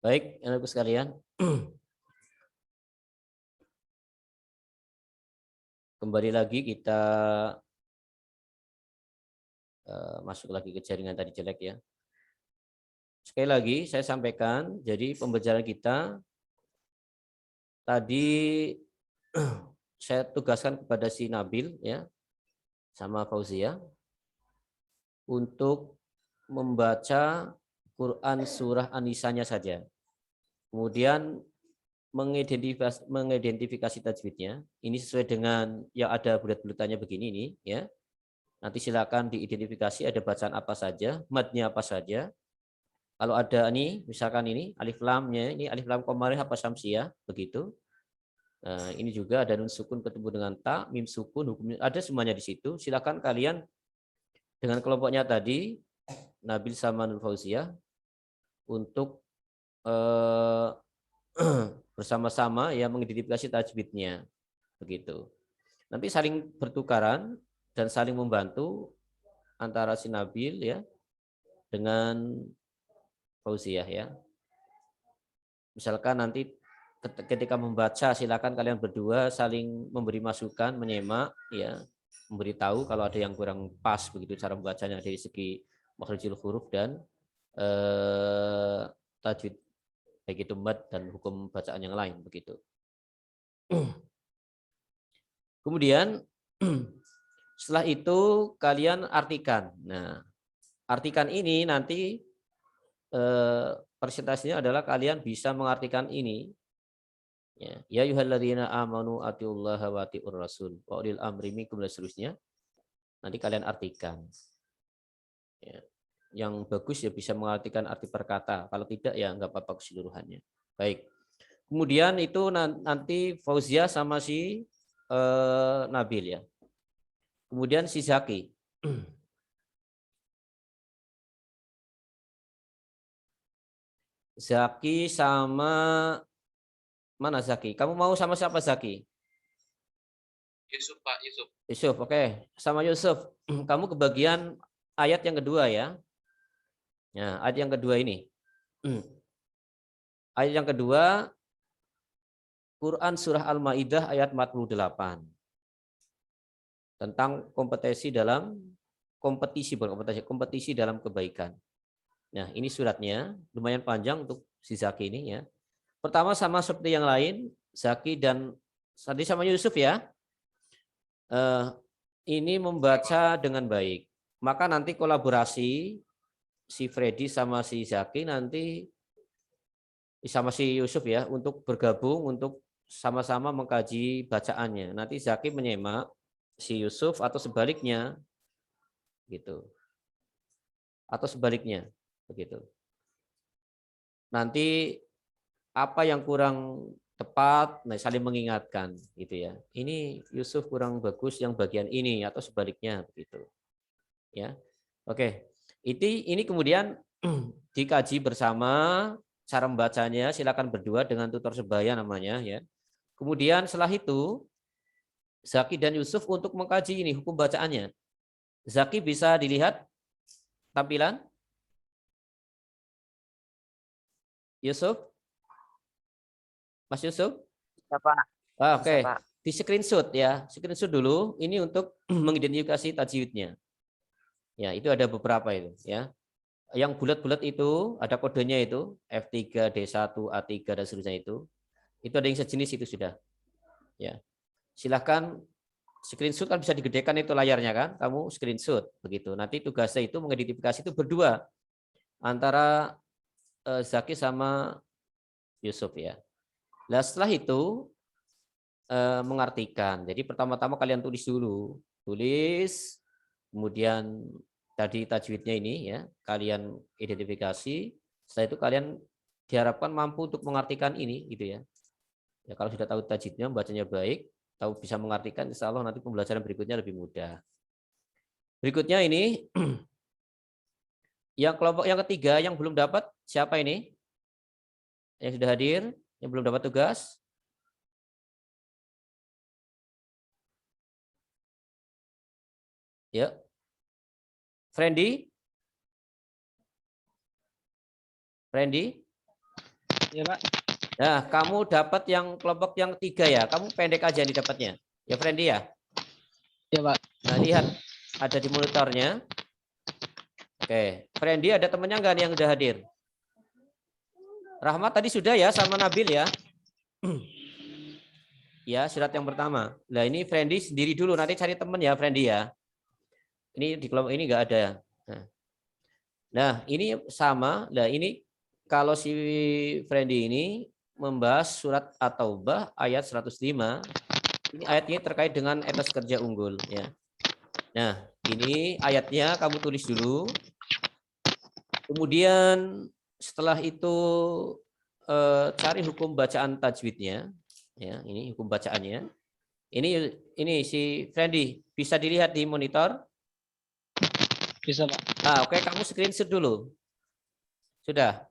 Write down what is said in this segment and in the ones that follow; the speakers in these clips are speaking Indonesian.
Baik, anak-anak sekalian. Kembali lagi kita masuk lagi ke jaringan tadi jelek ya. Sekali lagi saya sampaikan, jadi pembelajaran kita tadi saya tugaskan kepada si Nabil ya sama Fauzia untuk membaca Quran surah An-Nisanya saja. Kemudian mengidentifikasi tajwidnya. Ini sesuai dengan yang ada bulat-bulatannya begini nih ya. Nanti silakan diidentifikasi ada bacaan apa saja, madnya apa saja. Kalau ada nih, misalkan ini alif lamnya, ini alif lam qamariyah apa syamsiyah, begitu. Nah, ini juga ada nun sukun ketemu dengan ta, mim sukun, hukumnya ada semuanya di situ. Silakan kalian dengan kelompoknya tadi, Nabil sama Nur Fauzia, untuk bersama-sama ya mengidentifikasi tajwidnya, begitu. Nanti saling bertukaran dan saling membantu antara si Nabil ya dengan Fauziah ya. Misalkan nanti ketika membaca silakan kalian berdua saling memberi masukan, menyemak ya, memberitahu kalau ada yang kurang pas begitu cara membacanya dari segi makhrijul huruf dan tajwid baik itu mad dan hukum bacaan yang lain begitu. Kemudian setelah itu kalian artikan. Nah, artikan ini nanti presentasinya adalah kalian bisa mengartikan ini. Ya ayyuhalladzina amanu atiullaha wa atiur rasul wa ulil amri minkum dan seterusnya. Nanti kalian artikan. Ya. Yang bagus ya bisa mengartikan arti perkata. Kalau tidak ya nggak apa-apa keseluruhannya. Baik. Kemudian itu nanti Fauzia sama si Nabil ya. Kemudian si Zaki. Zaki sama mana Zaki? Kamu mau sama siapa Zaki? Yusuf, Pak, Yusuf. Yusuf, oke. Sama Yusuf. Kamu kebagian ayat yang kedua ya. Nah, ayat yang kedua ini. Ayat yang kedua Quran surah Al-Maidah ayat 48. Tentang kompetisi dalam kebaikan. Nah, ini suratnya lumayan panjang untuk si Zaki ini ya. Pertama sama seperti yang lain, Zaki dan tadi sama Yusuf ya. Ini membaca dengan baik. Maka nanti kolaborasi si Freddy sama si Zaki nanti sama si Yusuf ya untuk bergabung untuk sama-sama mengkaji bacaannya. Nanti Zaki menyemak si Yusuf atau sebaliknya gitu. Atau sebaliknya begitu. Nanti apa yang kurang tepat, nah saling mengingatkan gitu ya. Ini Yusuf kurang bagus yang bagian ini atau sebaliknya begitu. Ya. Oke. Ini kemudian dikaji bersama cara membacanya, silakan berdua dengan tutor sebaya namanya ya. Kemudian setelah itu Zaki dan Yusuf untuk mengkaji ini hukum bacaannya. Zaki bisa dilihat tampilan? Yusuf? Mas Yusuf? Ya, Pak. Bisa, Oke. Pak. Di screenshot ya. Screenshot dulu ini untuk mengidentifikasi tajwidnya. Ya, itu ada beberapa itu ya. Yang bulat-bulat itu ada kodenya itu F3, D1, A3 dan seterusnya itu. Itu ada yang sejenis itu sudah. Ya. Silahkan screenshot kan bisa digedekan itu layarnya kan. Kamu screenshot begitu. Nanti tugasnya itu mengidentifikasi itu berdua antara Zaki sama Yusuf ya. Nah, setelah itu mengartikan. Jadi pertama-tama kalian tulis dulu. Tulis kemudian tadi tajwidnya ini ya, kalian identifikasi. Setelah itu kalian diharapkan mampu untuk mengartikan ini gitu ya. Ya kalau sudah tahu tajwidnya, bacanya baik, tahu bisa mengartikan, insya Allah nanti pembelajaran berikutnya lebih mudah. Berikutnya ini yang kelompok yang ketiga yang belum dapat siapa ini? Yang sudah hadir, yang belum dapat tugas? Ya. Friendly? Friendly? Ya, Pak. Nah, kamu dapat yang kelompok yang 3 ya. Kamu pendek aja nih dapatnya. Ya, Friendly ya? Ya, Pak. Nah, lihat. Ada di monitornya. Oke. Friendly ada temennya nggak nih yang udah hadir? Rahmat tadi sudah ya sama Nabil ya? Ya, surat yang pertama. Nah, ini Friendly sendiri dulu. Nanti cari temen ya, Friendly ya. Ini di kelompok ini nggak ada. Nah, ini sama. Nah, ini kalau si Friendly ini membahas surat At-Taubah ayat 105. Ini ayat ini terkait dengan etos kerja unggul ya. Nah, ini ayatnya kamu tulis dulu. Kemudian setelah itu cari hukum bacaan tajwidnya. Ya, ini hukum bacaannya. Ini si Friendly bisa dilihat di monitor. Bisa, Pak. Ah, oke, kamu screenshot dulu. Sudah.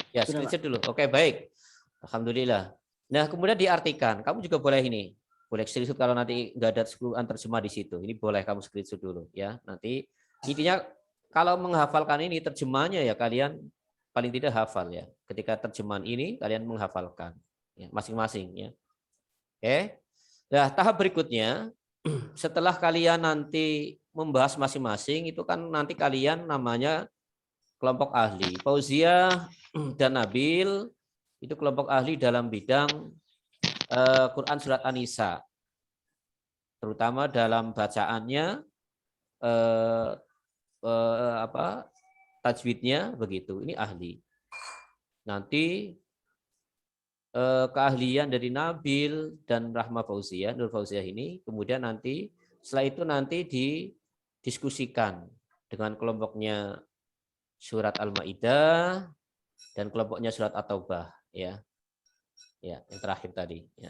Ya, Sudah, screenshot dulu. Oke, baik. Alhamdulillah. Nah, kemudian diartikan. Kamu juga boleh ini. Boleh screenshot kalau nanti nggak ada terjemah di situ. Ini boleh kamu screenshot dulu ya. Nanti intinya kalau menghafalkan ini terjemahnya ya kalian paling tidak hafal ya. Ketika terjemahan ini kalian menghafalkan ya, masing-masing ya. Oke. Nah, tahap berikutnya setelah kalian nanti membahas masing-masing itu kan nanti kalian namanya kelompok ahli. Fauziah dan Nabil itu kelompok ahli dalam bidang Quran surat An-Nisa. Terutama dalam bacaannya tajwidnya begitu. Ini ahli. Nanti keahlian dari Nabil dan Rahma Fauziah, Nur Fauziah ini kemudian nanti setelah itu nanti didiskusikan dengan kelompoknya surat Al-Maidah dan kelompoknya surat At-Taubah ya. Ya, yang terakhir tadi ya.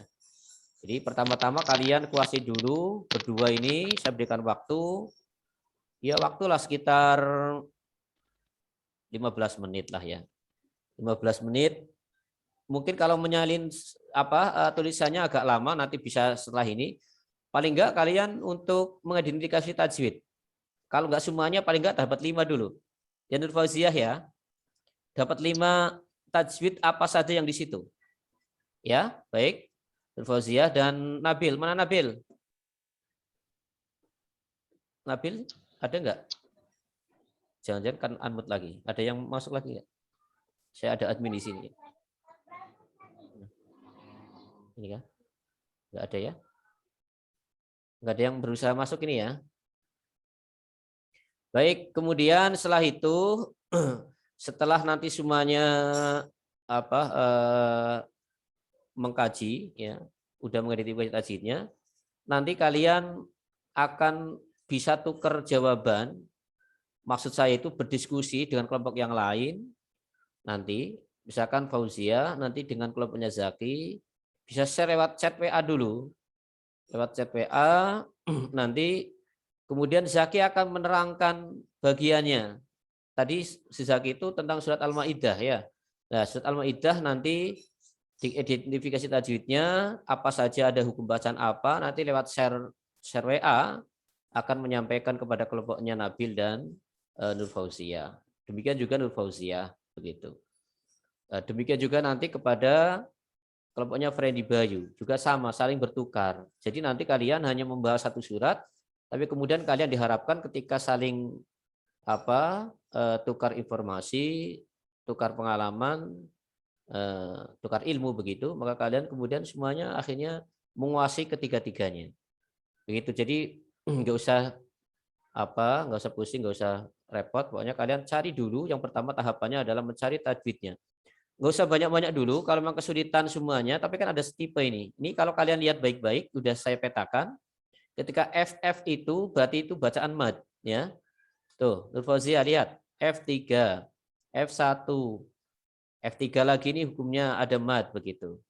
Jadi pertama-tama kalian kuasai dulu berdua ini, saya berikan waktu ya waktulah sekitar 15 menit lah ya. 15 menit. Mungkin kalau menyalin tulisannya agak lama nanti bisa setelah ini. Paling enggak kalian untuk mengidentifikasi tajwid. Kalau enggak semuanya paling enggak dapat 5 dulu. Ya Nur Fauziah ya. Dapat 5 tajwid apa saja yang di situ. Ya, baik. Nur Fauziah dan Nabil. Mana Nabil? Nabil ada enggak? Jangan-jangan kan unmute lagi. Ada yang masuk lagi enggak? Saya ada admin di sini. Ini kan? Enggak ada ya? Enggak ada yang berusaha masuk ini ya. Baik, kemudian setelah itu setelah nanti semuanya mengkaji ya, udah mengidentifikasi tajwidnya, nanti kalian akan bisa tukar jawaban. Maksud saya itu berdiskusi dengan kelompok yang lain. Nanti misalkan Fauzia nanti dengan kelompoknya Zaki bisa share lewat chat WA dulu. Lewat chat WA nanti kemudian Zaki akan menerangkan bagiannya. Tadi si Zaki itu tentang surat Al-Maidah ya. Nah, surat Al-Maidah nanti diidentifikasi tajwidnya, apa saja ada hukum bacaan apa, nanti lewat share WA akan menyampaikan kepada kelompoknya Nabil dan Nur Fauzia. Demikian juga Nur Fauzia begitu. Demikian juga nanti kepada kelompoknya Friendly Bayu juga sama, saling bertukar. Jadi nanti kalian hanya membahas satu surat, tapi kemudian kalian diharapkan ketika saling tukar informasi, tukar pengalaman, tukar ilmu begitu, maka kalian kemudian semuanya akhirnya menguasai ketiga-tiganya. Begitu. Jadi nggak usah pusing, nggak usah repot. Pokoknya kalian cari dulu. Yang pertama tahapannya adalah mencari tajwidnya. Nggak usah banyak-banyak dulu. Kalau memang kesulitan semuanya, tapi kan ada tipe ini. Ini kalau kalian lihat baik-baik, udah saya petakan. Ketika FF itu berarti itu bacaan mad, ya. Tuh, Nur Fauzia lihat F3, F1, F3 lagi ini hukumnya ada mad begitu.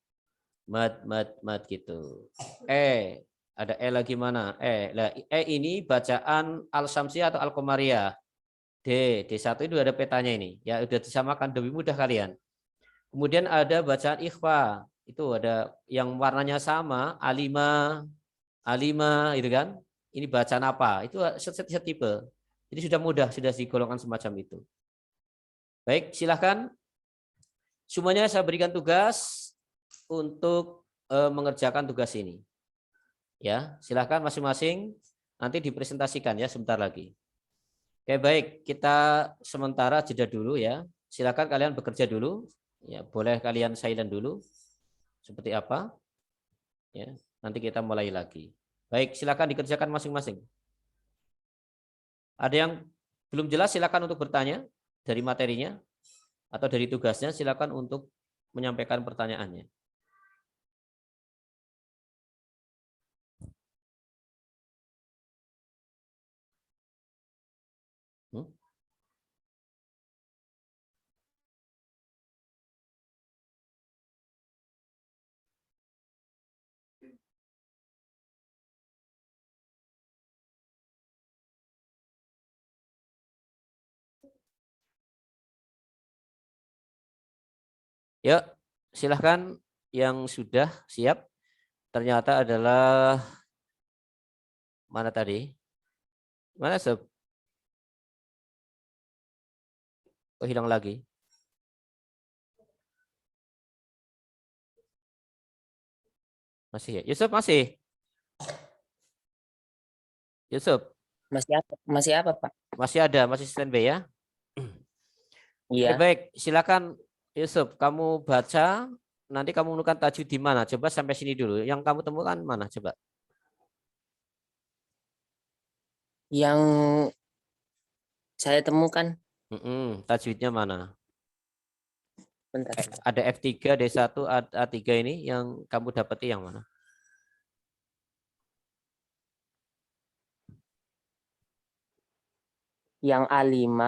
Mad gitu. Ada lagi mana? Ini bacaan Al-Samsiyah atau Al-Qamariyah. D1 itu ada petanya ini. Ya udah disamakan lebih mudah kalian. Kemudian ada bacaan ikhfa. Itu ada yang warnanya sama, A5 itu kan. Ini bacaan apa? Itu setipe. Jadi sudah mudah, sudah digolongkan semacam itu. Baik, silahkan. Semuanya saya berikan tugas untuk mengerjakan tugas ini. Ya, silahkan masing-masing nanti dipresentasikan ya sebentar lagi. Oke, baik, kita sementara jeda dulu ya. Silakan kalian bekerja dulu. Ya, boleh kalian silent dulu. Seperti apa? Ya, nanti kita mulai lagi. Baik, silakan dikerjakan masing-masing. Ada yang belum jelas silakan untuk bertanya dari materinya atau dari tugasnya, silakan untuk menyampaikan pertanyaannya. Hmm? Ya, silahkan yang sudah siap. Ternyata adalah mana tadi? Mana Sob? Oh, hilang lagi. Masih ya? Yusuf masih? Yusuf Masih apa, Pak? masih ada, masih standby ya? Iya. Baik, silakan Yusuf, kamu baca, nanti kamu menemukan tajwid di mana? Coba sampai sini dulu. Yang kamu temukan mana? Coba. Yang saya temukan, Tajwidnya mana? bentar. Ada F3, D1, A3 ini yang kamu dapati yang mana? Yang A5,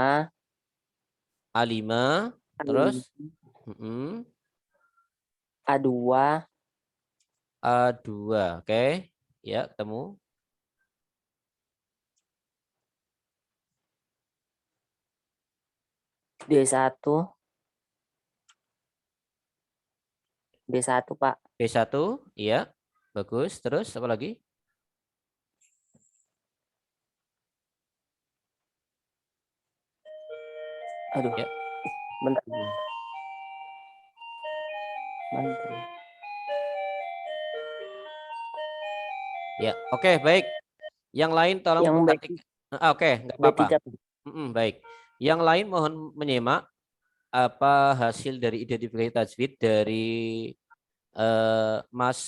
A5, terus A2, A2, oke. Ya, ketemu. D1, D1, Pak. B1, iya. Bagus. Terus apa lagi? Aduh, Ya. bentar. Bentar. Ya, oke, baik. Yang lain tolong Yang perhatikan. Oke, nggak apa-apa. B3, Baik. Yang lain mohon menyimak apa hasil dari identifikasi tajwid dari Mas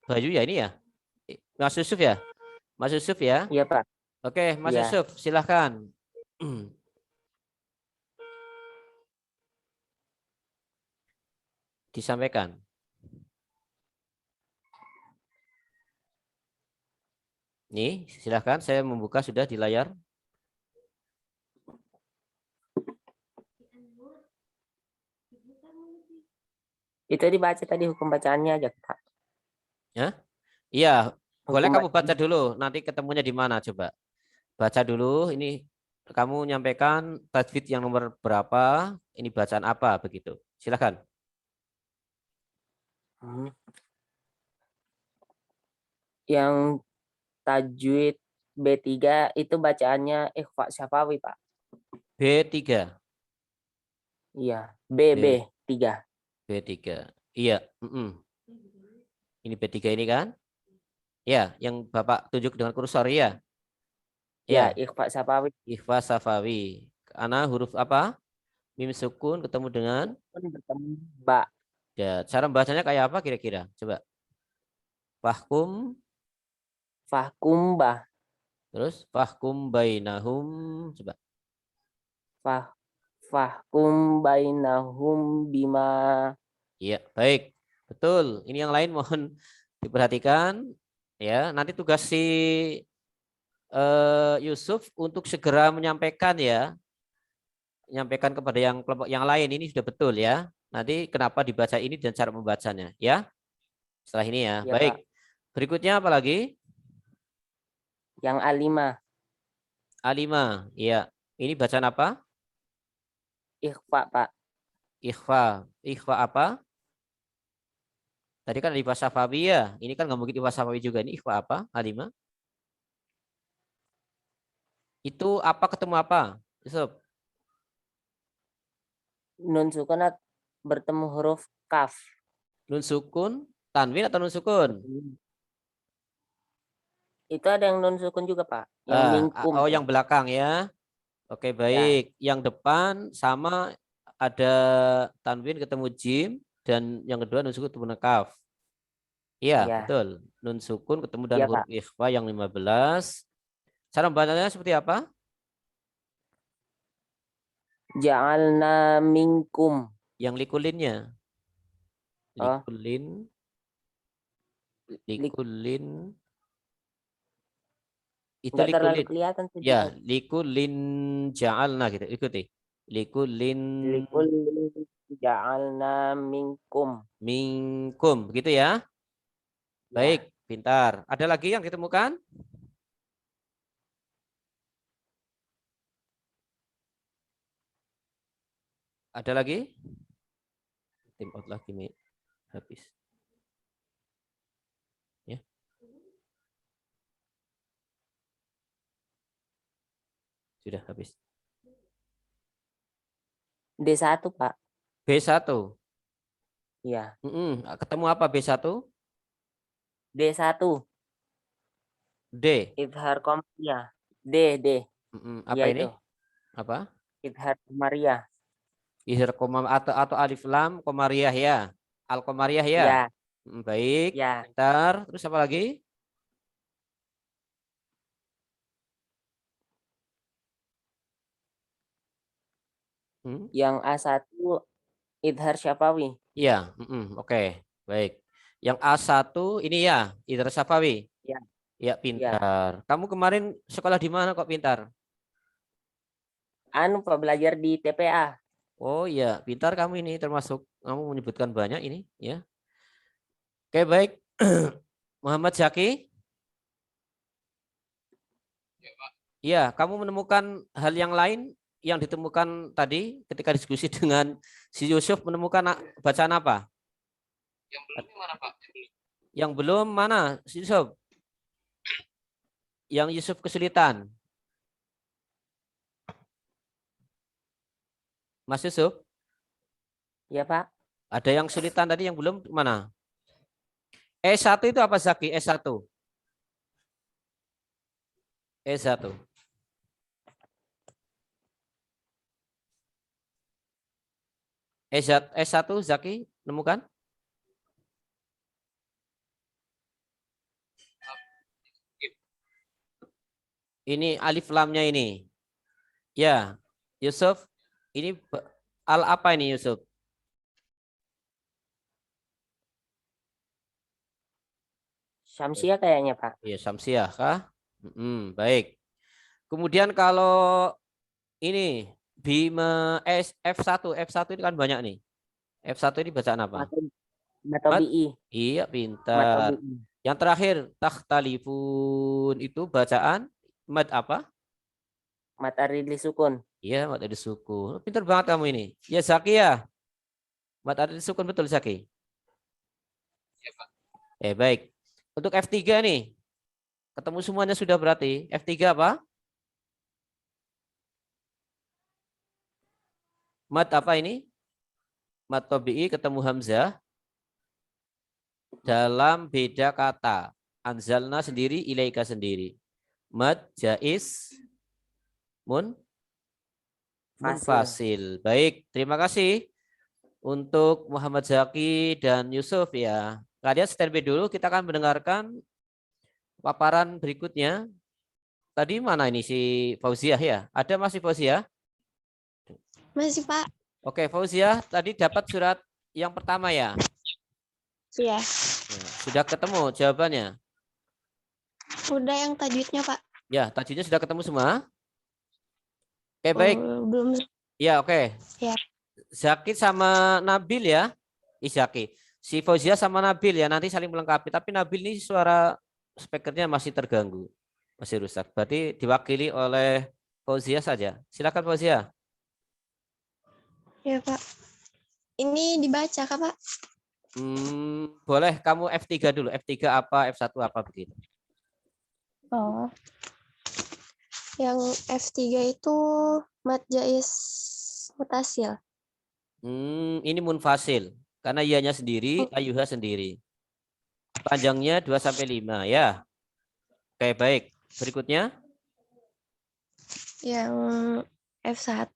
Bayu ya ini ya? Mas Yusuf ya? Mas Yusuf ya? Iya, Pak. Oke, Mas Iya. Yusuf, silahkan. Disampaikan. Nih, silahkan. Saya membuka sudah di layar. Itu dibaca tadi hukum bacaannya aja, Pak. Ya? Iya, boleh Hukum kamu baca bacaan. dulu. Nanti ketemunya di mana coba? Baca dulu. Ini kamu nyampaikan tajwid yang nomor berapa? Ini bacaan apa begitu? Silahkan. Yang tajwid B3 itu bacaannya ikhfa syafawi, Pak. B3. Iya, B, B3. B3. Iya. Ini B3 ini kan? Ya, yang Bapak tunjuk dengan kursor ya. Ya, Ya, ikhfa syafawi. ikhfa safawi. Karena huruf apa? Mim sukun ketemu dengan Bertemu Mbak. ya, cara membacanya kayak apa kira-kira? Coba. Fahkum, Fahkumbah. terus fahkum bainahum, coba. Fahkum bainahum bima. Iya, baik. Betul. Ini yang lain mohon diperhatikan ya. Nanti tugas si Yusuf untuk segera menyampaikan ya. Menyampaikan kepada yang kelompok yang lain ini sudah betul ya. Nanti kenapa dibaca ini dan cara membacanya ya. Setelah ini ya. Ya, Baik. Pak. Berikutnya apa lagi? Yang A5, A5. Iya. Ini bacaan apa? ikhfa, Pak. Ikhfa. Ikhfa apa? Tadi kan ada ikhfa safawi ya. Ini kan nggak mungkin ikhfa safawi juga. Ini ikhfa apa? A5. Itu apa ketemu apa? Yusuf. nun sukun bertemu huruf kaf. Nun sukun, tanwin atau nun sukun? Itu ada yang nun sukun juga, Pak. Yang mingkum. Oh, Pak. yang belakang ya. Oke, baik. Yang depan sama ada tanwin ketemu jim dan yang kedua nun sukun ketemu kaf. Iya, Ya. betul. Nun sukun ketemu dan Iya, huruf Pak. ikhfa yang 15. Cara membacanya seperti apa? Ja'alna minkum. Yang likulinnya. Oh. Likulin. Likulin. Itu Nggak terlalu likulin. kelihatan tuh. Ya, likulin ja'alna gitu. Ikuti. Likulin Likul ja'alna minkum. minkum. Begitu ya. Baik, Ya. pintar. Ada lagi yang ditemukan? Ada lagi? Tim out lagi nih. Habis. Ya. Sudah habis. D1, Pak. B1. Iya. Ketemu apa B1? D1. D. Idhar komariah. D. Apa Ya ini? itu. Apa? Idhar komariah. Izhar koma atau alif lam komariah ya. Al komariah ya. Ya. Baik. Ya. Pintar. Terus apa lagi? Yang A1 idhar syafawi. Iya. Oke. Baik. Yang A1 ini ya. Idhar syafawi. Ya. Ya, Ya. pintar. Kamu kemarin sekolah di mana kok pintar? Anu, Pak, belajar di TPA. Oh iya, pintar kamu ini, termasuk kamu menyebutkan banyak ini ya. Oke, baik. Muhammad Zaki. Ya, Pak. Iya, kamu menemukan hal yang lain yang ditemukan tadi ketika diskusi dengan si Yusuf, menemukan bacaan apa? Yang belum mana, Pak? Yang belum mana, si Yusuf? Yang Yusuf kesulitan. Mas Yusuf? Ya, Pak. Ada yang kesulitan tadi yang belum mana? E1 itu apa Zaki? E1. E1. S1 Zaki nemukan? Ini alif lamnya ini. Ya, Yusuf, ini al apa ini Yusuf? Syamsiah kayaknya, Pak. Iya, Samsiah kah? Baik. Kemudian kalau ini Bima F1 ini kan banyak nih. F1 ini bacaan apa? Matobi'i. Iya, pintar. Matobi'i. Yang terakhir, takhtalifun itu bacaan mad apa? Mat aridli sukun. Iya, mad ada suku. Pintar banget kamu ini. Ya, Zaki ya. Mad ada sukun betul, Zaki. Ya, Pak. Baik. Untuk F3 nih. Ketemu semuanya sudah berarti. F3 apa? Mad apa ini? Mad tabi'i ketemu hamzah dalam beda kata. Anzalna sendiri, ilaika sendiri. Mad jaiz munfasil. Baik, terima kasih untuk Muhammad Zaki dan Yusuf ya. Kalian standby dulu, kita akan mendengarkan paparan berikutnya. Tadi mana ini si Fauziah ya? Ada masih Fauziah? Masih, Pak. Oke, Fauziah tadi dapat surat yang pertama ya? Iya. Sudah ketemu jawabannya? Udah yang tajwidnya, Pak. Ya, tajwidnya sudah ketemu semua? Oke, baik. Belum. Ya, oke. Ya. Zaki sama Nabil ya? Zaki. Si Fauziah sama Nabil ya, nanti saling melengkapi. Tapi Nabil ini suara speakernya masih terganggu. Masih rusak. Berarti diwakili oleh Fauziah saja. Silakan Fauziah. Ya, Pak. Ini dibaca, Kak, Pak? Boleh kamu F3 dulu. F3 apa, F1 apa begitu. Oh. Yang F3 itu mad jaiz mutasil. Ini munfasil. Karena ianya sendiri, ayuha sendiri. Panjangnya 2 sampai 5 ya. Oke, baik. Berikutnya Yang F1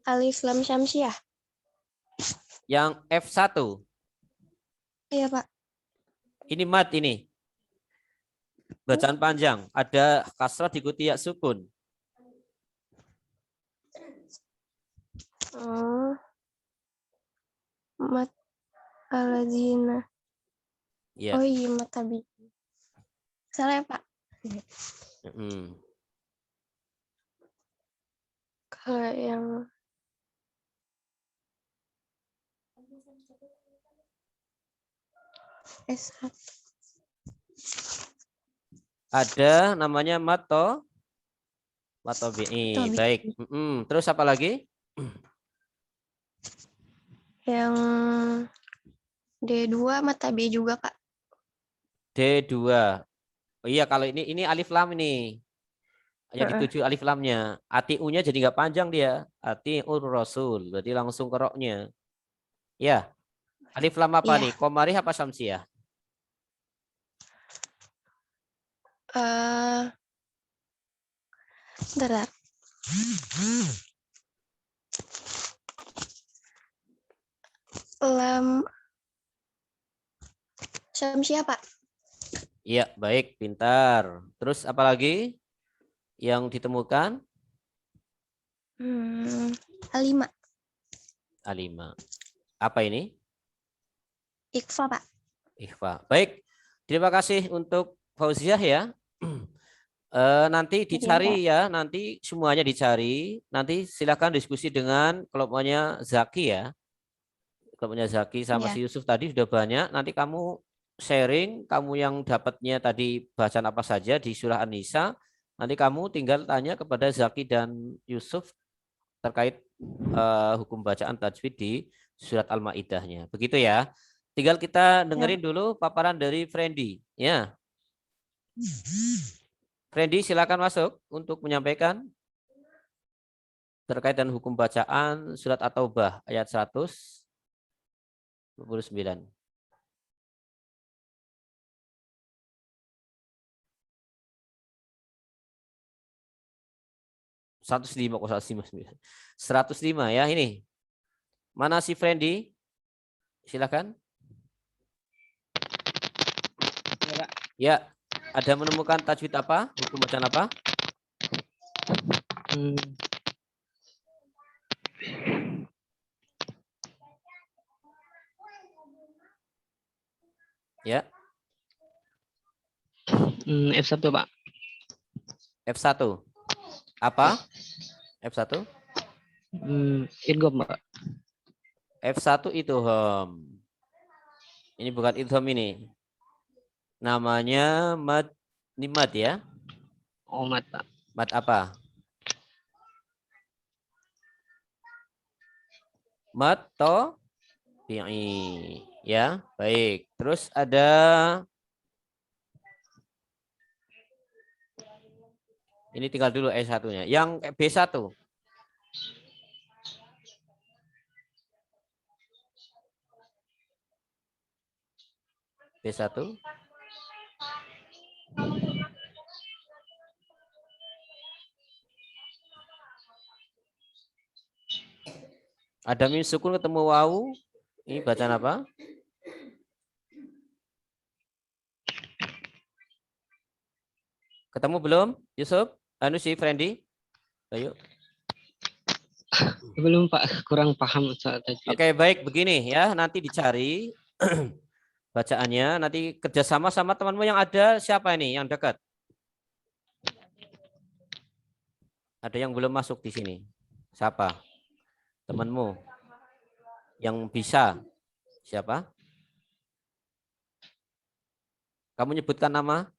alif lam syamsiah. yang F1. Iya, Pak. Ini mat ini. Bacaan panjang. Ada kasrah diikuti ya sukun. Oh. Mat alazina. Ya. Oh iya, matabi. Salah ya, Pak? Mm. Kalau yang S1. Ada namanya mato. Matobi'i. Tobi. Baik. Terus apa lagi? Yang D2 matabi juga, Pak. D2. Oh iya, kalau ini alif lam ini. Yang dituju alif lamnya. Atiunya jadi nggak panjang dia. Atiur rasul. Berarti langsung ke roknya. Ya. Alif lam apa Iya. nih? Komari apa syamsiah? Bentar. Lam syamsiah, Pak. Iya, baik, pintar. Terus apa lagi yang ditemukan? A5. A5. Apa ini? Ikhfa, Pak. Ikhfa. Baik, terima kasih untuk Fauziah ya. Nanti dicari ya, nanti semuanya dicari. Nanti silakan diskusi dengan kelompoknya Zaki ya. Kelompoknya Zaki sama Iya. si Yusuf tadi sudah banyak. Nanti kamu sharing, kamu yang dapatnya tadi bacaan apa saja di surah An-Nisa. Nanti kamu tinggal tanya kepada Zaki dan Yusuf terkait hukum bacaan tajwid di surat Al-Maidahnya. Begitu ya. Tinggal kita dengerin dulu paparan dari Friendly ya. Friendly silakan masuk untuk menyampaikan terkait dengan hukum bacaan surat At-Taubah ayat 129. 105 kok 159. 105 ya ini. Mana si Friendly? Silakan. Ya, Pak. Ya, ada menemukan tajwid apa? Hukum bacaan apa? Ya. F1, Pak. F1. Apa? F1? Idgham, Pak. F1 idgham. Ini bukan idgham ini. Namanya mad nimat ya. Oh, mat, Pak. Mad apa? Mad to bi'i. Ya, baik. Terus ada ini tinggal dulu S1-nya. Yang B1. B1. Ada mim sukun ketemu wawu. Ini bacaan apa? Ketemu belum? Yusuf? Anu si Friendly? Ayo. Belum, Pak. Kurang paham soal tajwid. Oke, baik. Begini ya. Nanti dicari bacaannya. Nanti kerjasama sama temanmu yang ada. Siapa ini yang dekat? Ada yang belum masuk di sini. Siapa? Temanmu yang bisa. Siapa? Kamu nyebutkan nama?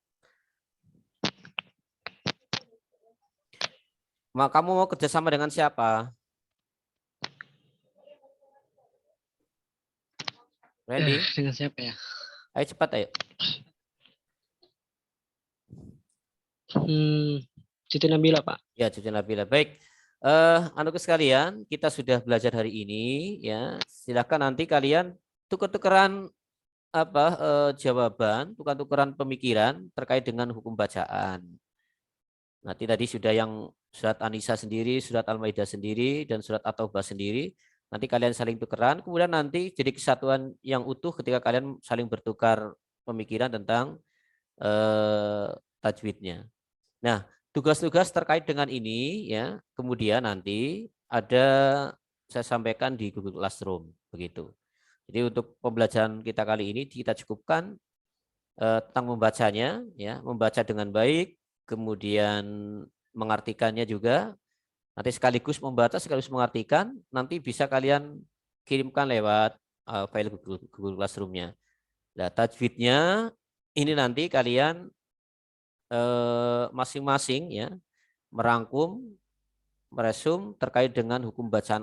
Kamu mau kerjasama dengan siapa? Randy? Dengan siapa ya? Ayo cepat ayo. Siti Nabila, Pak. Ya, Cucu Nabila. Baik. Anak sekalian, kita sudah belajar hari ini ya. Silakan nanti kalian tuker-tukeran jawaban, tuker-tukeran pemikiran terkait dengan hukum bacaan. Nanti tadi sudah yang surat An-Nisa sendiri, surat Al-Maidah sendiri, dan surat At-Taubah sendiri. Nanti kalian saling tukeran, kemudian nanti jadi kesatuan yang utuh ketika kalian saling bertukar pemikiran tentang tajwidnya. Nah, tugas-tugas terkait dengan ini ya, kemudian nanti ada saya sampaikan di Google Classroom begitu. Jadi untuk pembelajaran kita kali ini kita cukupkan tentang membacanya ya, membaca dengan baik, kemudian mengartikannya juga. Nanti sekaligus membaca, sekaligus mengartikan, nanti bisa kalian kirimkan lewat file Google Classroom-nya. Nah, tajwidnya ini nanti kalian masing-masing ya merangkum, meresum terkait dengan hukum bacaan